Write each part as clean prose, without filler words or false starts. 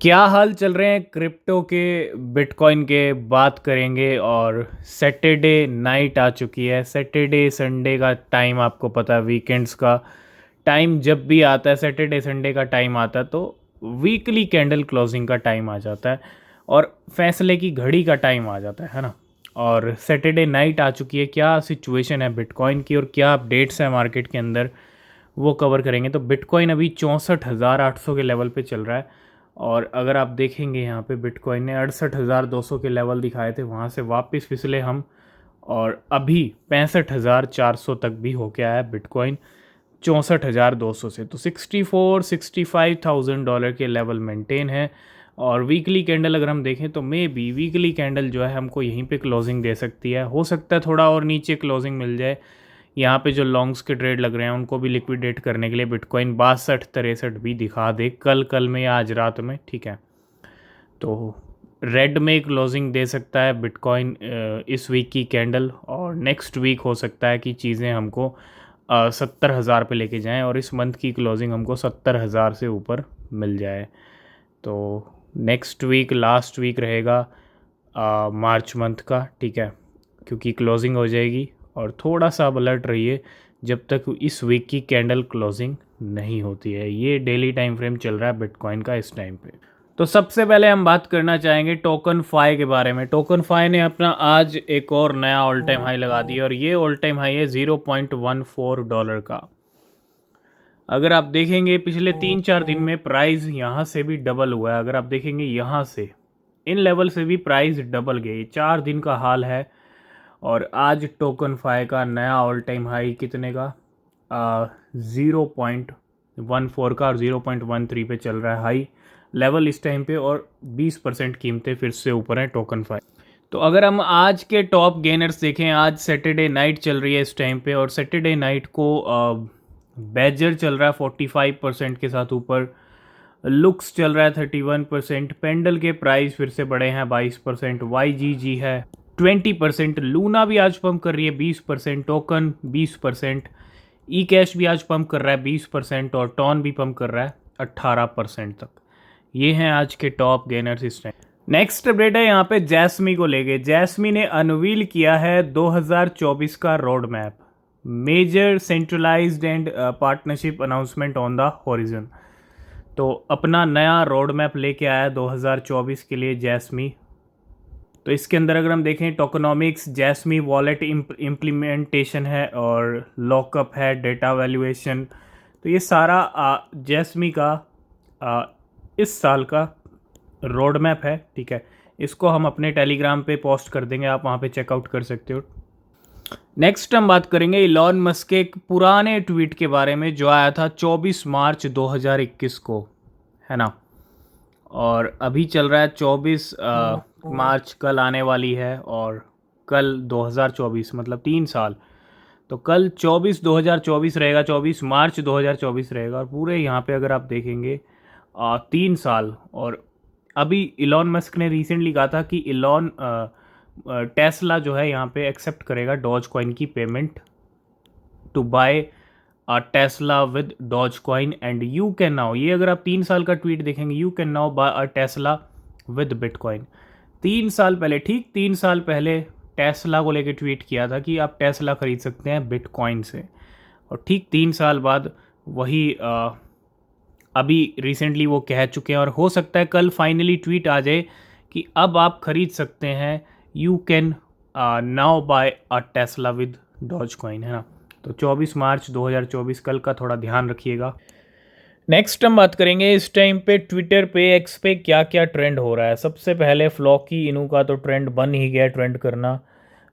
क्या हाल चल रहे हैं क्रिप्टो के, बिटकॉइन के बात करेंगे। और सैटरडे नाइट आ चुकी है। सैटरडे संडे का टाइम आपको पता है, वीकेंड्स का टाइम जब भी आता है, सैटरडे संडे का टाइम आता है तो वीकली कैंडल क्लोजिंग का टाइम आ जाता है और फैसले की घड़ी का टाइम आ जाता है ना। और सैटरडे नाइट आ चुकी है। क्या सिचुएशन है बिटकॉइन की और क्या अपडेट्स हैं मार्केट के अंदर, वो कवर करेंगे। तो बिटकॉइन अभी 64,800 के लेवल पे चल रहा है। और अगर आप देखेंगे यहाँ पे बिटकॉइन ने 68,200 के लेवल दिखाए थे, वहाँ से वापस फिसले हम और अभी 65,400 तक भी हो गया है बिटकॉइन 64,200 से। तो 65,000 डॉलर के लेवल मेंटेन है। और वीकली कैंडल अगर हम देखें तो मे बी वीकली कैंडल जो है हमको यहीं पे क्लोजिंग दे सकती है। हो सकता है थोड़ा और नीचे क्लोजिंग मिल जाए। यहाँ पे जो लॉन्ग्स के ट्रेड लग रहे हैं उनको भी लिक्विडेट करने के लिए बिटकॉइन 62-63 भी दिखा दे कल में या आज रात में, ठीक है। तो रेड में क्लोजिंग दे सकता है बिटकॉइन इस वीक की कैंडल। और नेक्स्ट वीक हो सकता है कि चीज़ें हमको 70,000 पे लेके जाएं और इस मंथ की क्लोजिंग हमको 70,000 से ऊपर मिल जाए। तो नेक्स्ट वीक लास्ट वीक रहेगा मार्च मंथ का, ठीक है, क्योंकि क्लोजिंग हो जाएगी। और थोड़ा सा आप अलर्ट रहिए जब तक इस वीक की कैंडल क्लोजिंग नहीं होती है। ये डेली टाइम फ्रेम चल रहा है बिटकॉइन का इस टाइम पे। तो सबसे पहले हम बात करना चाहेंगे टोकन फाई के बारे में। टोकन फाई ने अपना आज एक और नया ऑल टाइम हाई लगा दिया और ये ऑल टाइम हाई है $0.14 का। अगर आप देखेंगे पिछले 3-4 दिन में प्राइस यहाँ से भी डबल हुआ है। अगर आप देखेंगे यहाँ से इन लेवल से भी प्राइस डबल गई, 4 दिन का हाल है। और आज टोकन फाई का नया ऑल टाइम हाई कितने का, 0.14 का और 0.13 पे चल रहा है हाई लेवल इस टाइम पे। और 20% कीमतें फिर से ऊपर हैं टोकन फाई। तो अगर हम आज के टॉप गेनर्स देखें, आज सैटरडे नाइट चल रही है इस टाइम पे और सैटरडे नाइट को बैजर चल रहा है 45% के साथ ऊपर, लुक्स चल रहा है 31%, पेंडल के प्राइस फिर से बढ़े हैं 22%, YGG है 20%, लूना भी आज पंप कर रही है 20%, टोकन 20%, ई कैश भी आज पंप कर रहा है 20% और टॉन भी पंप कर रहा है 18% तक। ये हैं आज के टॉप गेनर्स इस टाइम। नेक्स्ट अपडेट है यहाँ पे जैस्मी को लेके। जैस्मी ने अनवील किया है 2024 का road map, major centralised and partnership announcement on the horizon. तो अपना नया रोड मैप लेके आया 2024 के लिए जैस्मी। तो इसके अंदर अगर हम देखें टोकनॉमिक्स, जैस्मी वॉलेट इम्प्लीमेंटेशन है और लॉकअप है, डेटा वैल्यूएशन। तो ये सारा जैस्मी का इस साल का रोड मैप है, ठीक है। इसको हम अपने टेलीग्राम पे पोस्ट कर देंगे, आप वहाँ पे चेकआउट कर सकते हो। नेक्स्ट हम बात करेंगे इलॉन मस्क के एक पुराने ट्वीट के बारे में जो आया था 24 मार्च 2021 को, है ना। और अभी चल रहा है 24 मार्च, कल आने वाली है। और कल 2024 मतलब 3 साल। तो कल 24/2024 रहेगा, 24 मार्च 2024 रहेगा। और पूरे यहाँ पे अगर आप देखेंगे 3 साल। और अभी इलॉन मस्क ने रिसेंटली कहा था कि इलॉन टेस्ला जो है यहाँ पे एक्सेप्ट करेगा डॉज कॉइन की payment to buy Tesla with Dogecoin and you can now, ये अगर आप 3 साल का ट्वीट देखेंगे, you can now buy a Tesla with bitcoin. 3 साल पहले, ठीक 3 साल पहले टेस्ला को लेके ट्वीट किया था कि आप टेस्ला खरीद सकते हैं बिटकॉइन से। और ठीक 3 साल बाद वही अभी रिसेंटली वो कह चुके हैं और हो सकता है कल फाइनली ट्वीट आ जाए कि अब आप खरीद सकते हैं, you can now buy a Tesla with Dogecoin, है ना। तो 24 मार्च 2024 कल का थोड़ा ध्यान रखिएगा। नेक्स्ट हम बात करेंगे इस टाइम पे ट्विटर पे, एक्स पे क्या क्या ट्रेंड हो रहा है। सबसे पहले फ्लॉकी इनू का तो ट्रेंड बन ही गया ट्रेंड करना।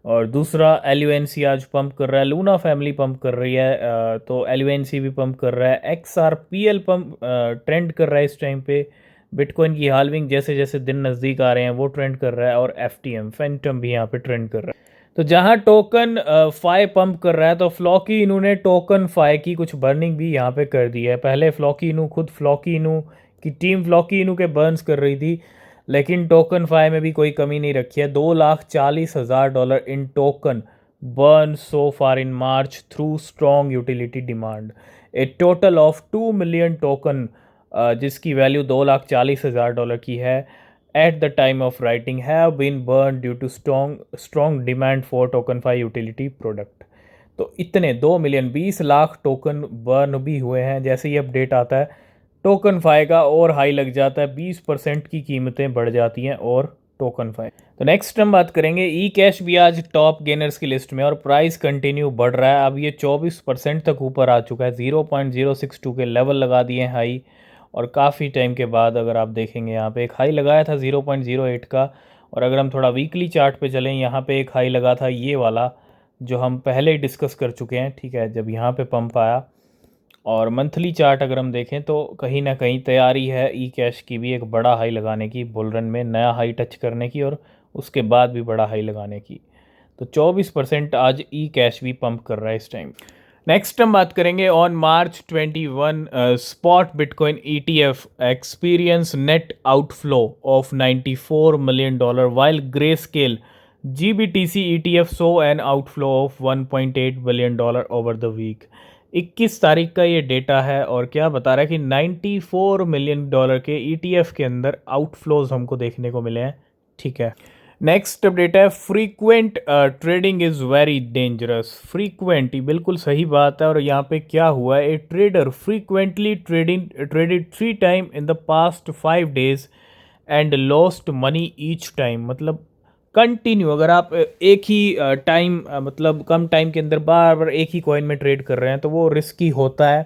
और दूसरा एलयूएनसी आज पंप कर रहा है, लूना फैमिली पंप कर रही है, तो एलयूएनसी भी पंप कर रहा है, एक्सआरपीएल पंप ट्रेंड कर रहा है इस टाइम पे। बिटकॉइन की हाल्विंग जैसे जैसे दिन नज़दीक आ रहे हैं वो ट्रेंड कर रहा है। और एफटीएम फैंटम भी यहाँ पे ट्रेंड कर रहा है। तो जहाँ टोकन फाई पंप कर रहा है तो फ्लॉकी इन्होंने टोकन फाई की कुछ बर्निंग भी यहाँ पे कर दी है। पहले फ्लॉकी इनू खुद फ्लॉकी इनू की टीम फ्लॉकी इनू के बर्न्स कर रही थी, लेकिन टोकन फाई में भी कोई कमी नहीं रखी है। $240,000 in token burn so far in March through strong utility demand. A total of 2 million token जिसकी वैल्यू $2,40,000 की है at the time of writing, have been burn due to strong demand for Tokenfi utility product. तो इतने 2 million 20 lakh token burn भी हुए हैं। जैसे ही update आता है टोकन फाई का और हाई लग जाता है, 20% की कीमतें बढ़ जाती हैं और टोकन फाई। तो नेक्स्ट हम बात करेंगे ई कैश भी आज टॉप गेनर्स की लिस्ट में और प्राइस कंटिन्यू बढ़ रहा है। अब ये 24% तक ऊपर आ चुका है, 0.062 के लेवल लगा दिए हैं हाई, और काफ़ी टाइम के बाद अगर आप देखेंगे यहाँ पे एक हाई लगाया था 0.08 का। और अगर हम थोड़ा वीकली चार्ट पे चलें, यहाँ पे एक हाई लगा था ये वाला जो हम पहले ही डिस्कस कर चुके हैं, ठीक है, जब यहाँ पे पंप आया। और मंथली चार्ट अगर हम देखें तो कहीं ना कहीं तैयारी है ई कैश की भी एक बड़ा हाई लगाने की, बुल रन में नया हाई टच करने की और उसके बाद भी बड़ा हाई लगाने की। तो 24% आज ई कैश भी पंप कर रहा है इस टाइम। नेक्स्ट हम बात करेंगे on March 21 spot bitcoin ETF experience net outflow of $94 million while Grayscale GBTC ETF so an outflow of $1.8 billion over the week. 21 तारीख का ये डेटा है और क्या बता रहा है कि $94 million के ETF के अंदर आउटफ्लोज हमको देखने को मिले हैं, ठीक है। नेक्स्ट अपडेट है frequent trading is very dangerous. Frequent, बिल्कुल सही बात है। और यहाँ पे क्या हुआ है, ए trader frequently traded 3 time in the past 5 days and lost money each time. मतलब कंटिन्यू अगर आप एक ही टाइम मतलब कम टाइम के अंदर बार बार एक ही कॉइन में ट्रेड कर रहे हैं तो वो रिस्की होता है,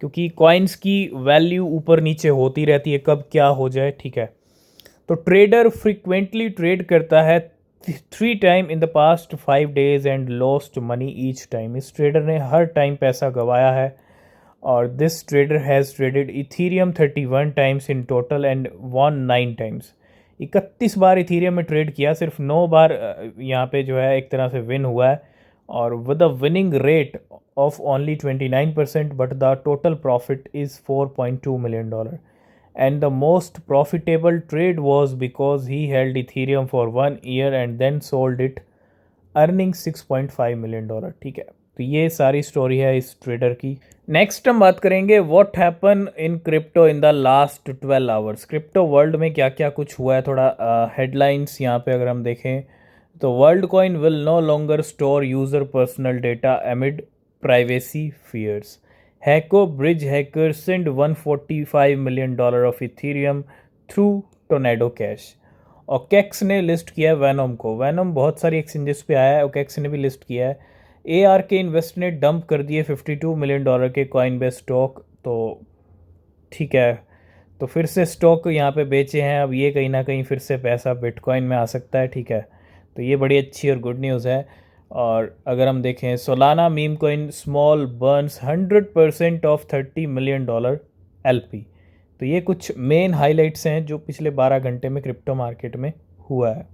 क्योंकि कॉइन्स की वैल्यू ऊपर नीचे होती रहती है, कब क्या हो जाए, ठीक है। तो ट्रेडर फ्रीक्वेंटली ट्रेड करता है 3 time in the past 5 days and lost money each time. इस ट्रेडर ने हर टाइम पैसा गंवाया है। और this trader has traded Ethereum 31 times in total and won 9 times. 31 बार इथीरियम में ट्रेड किया, सिर्फ 9 बार यहाँ पे जो है एक तरह से विन हुआ है, और with a winning rate of only 29%, but the total profit is $4.2 million। And the most profitable trade was because he held Ethereum for 1 year and then sold it, earning $6.5 million, ठीक है। तो ये सारी story है इस trader की। Next हम बात करेंगे what happen in crypto in the last 12 hours. Crypto world में क्या क्या कुछ हुआ है, थोड़ा हेडलाइंस यहाँ पे अगर हम देखें तो World Coin will no longer store user personal data amid privacy fears. Heco bridge hacker send $145 million of Ethereum through Tornado Cash. OKX ने लिस्ट किया है वैनम को। वैनम बहुत सारी एक्सचेंजेस पे आया है, ओकेक्स ने भी लिस्ट किया है। ARK इन्वेस्ट ने डंप कर दिए $52 million के कॉइन बेस स्टॉक, तो ठीक है, तो फिर से स्टॉक यहाँ पे बेचे हैं। अब ये कहीं ना कहीं फिर से पैसा बिटकॉइन में आ सकता है, ठीक है। तो ये बड़ी अच्छी और गुड न्यूज़ है। और अगर हम देखें Solana meme coin small Burns 100% of $30 million LP। तो ये कुछ मेन हाइलाइट्स हैं जो पिछले 12 घंटे में क्रिप्टो मार्केट में हुआ है।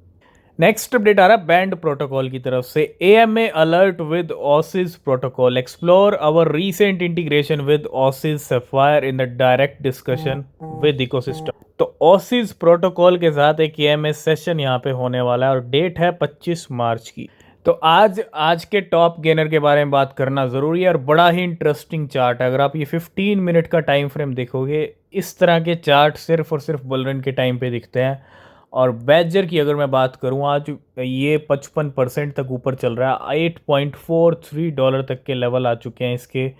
नेक्स्ट अपडेट आ रहा है बैंड प्रोटोकॉल की तरफ से। AMA alert with Oasis protocol, explore our recent integration with Oasis Sapphire in the direct discussion with ecosystem. तो ऑसिस प्रोटोकॉल के साथ एक AMA सेशन यहाँ पे होने वाला है और डेट है 25 मार्च की। तो आज के टॉप गेनर के बारे में बात करना ज़रूरी है और बड़ा ही इंटरेस्टिंग चार्ट है। अगर आप ये 15 मिनट का टाइम फ्रेम देखोगे, इस तरह के चार्ट सिर्फ और सिर्फ बुल रन के टाइम पे दिखते हैं। और बैजर की अगर मैं बात करूं, आज ये 55% तक ऊपर चल रहा है, $8.43 तक के लेवल आ चुके हैं इसके,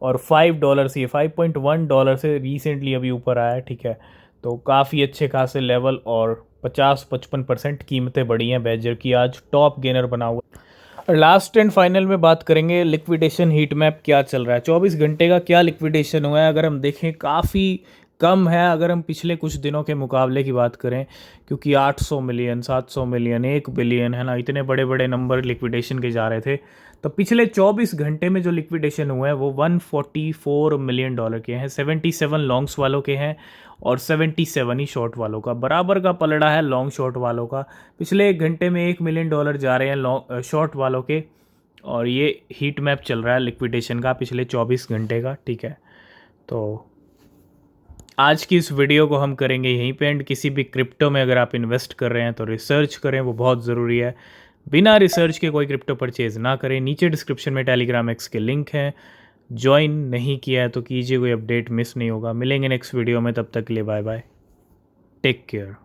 और $5 से $5.1 से रिसेंटली अभी ऊपर आया है, ठीक है। तो काफ़ी अच्छे खासे लेवल और 50-55% कीमतें बढ़ी हैं बैजर की, आज टॉप गेनर बना हुआ। और लास्ट एंड फाइनल में बात करेंगे लिक्विडेशन हीट मैप क्या चल रहा है, 24 घंटे का क्या लिक्विडेशन हुआ है। अगर हम देखें काफ़ी कम है अगर हम पिछले कुछ दिनों के मुकाबले की बात करें, क्योंकि 800 मिलियन 700 मिलियन 1 बिलियन है ना, इतने बड़े बड़े नंबर लिक्विडेशन के जा रहे थे। तो पिछले 24 घंटे में जो लिक्विडेशन हुए हैं वो $144 million के हैं। 77 लॉन्ग्स वालों के हैं और 77 ही शॉर्ट वालों का, बराबर का पलड़ा है लॉन्ग शॉर्ट वालों का। पिछले 1 घंटे में $1 million जा रहे हैं शॉर्ट वालों के, और ये हीट मैप चल रहा है लिक्विडेशन का पिछले 24 घंटे का, ठीक है। तो आज की इस वीडियो को हम करेंगे यहीं पे एंड। किसी भी क्रिप्टो में अगर आप इन्वेस्ट कर रहे हैं तो रिसर्च करें, वो बहुत ज़रूरी है। बिना रिसर्च के कोई क्रिप्टो परचेज़ ना करें। नीचे डिस्क्रिप्शन में टेलीग्राम एक्स के लिंक हैं, ज्वाइन नहीं किया है तो कीजिए, कोई अपडेट मिस नहीं होगा। मिलेंगे नेक्स्ट वीडियो में, तब तक के लिए बाय बाय, टेक केयर।